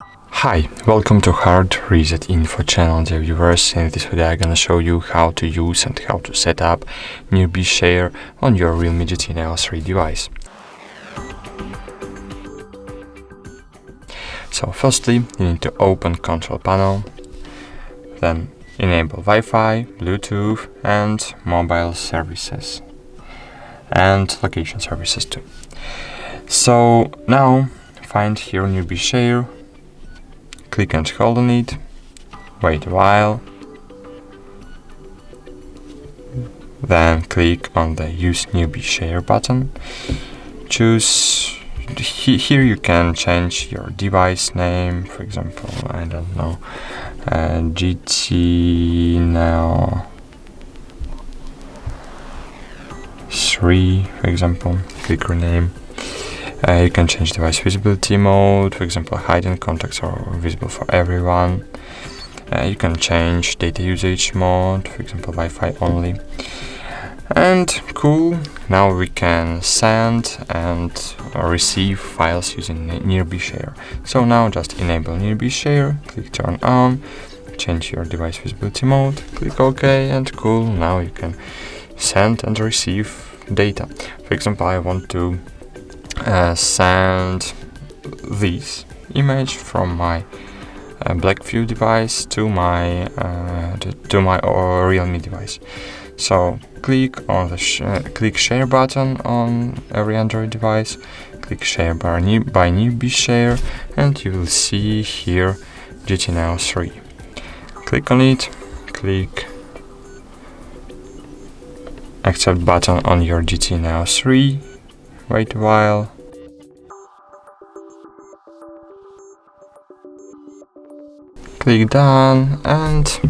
Hi, welcome to HardReset.Info channel, dear viewers. In this video I'm gonna show you how to use and how to set up Newbie Share on your Realme GT Neo 3 device. So firstly, you need to open control panel, then enable Wi-Fi, Bluetooth and mobile services and location services too. So now find here Newbie Share. Click and hold on it, wait a while, then click on the Use Newbie Share button. Choose, here you can change your device name, for example, I don't know, GT Neo 3, for example, click rename. You can change device visibility mode, for example, hidden contacts or visible for everyone. You can change data usage mode, for example, Wi-Fi only. And cool, now we can send and receive files using Newbie Share. So now just enable Newbie Share, click turn on, change your device visibility mode, click OK, and cool, now you can send and receive data. For example, I want to send this image from my Blackview device to my Realme device. So click on the click share button on every Android device, click share by Newbie Share, and you will see here GT Neo 3. Click on it, click accept button on your GT Neo 3. Wait a while. Click done and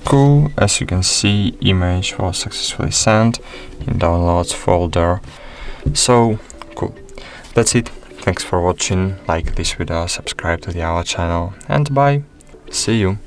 cool, as you can see, image was successfully sent in downloads folder. So cool. That's it. Thanks for watching. Like this video, subscribe to our channel, and bye. See you.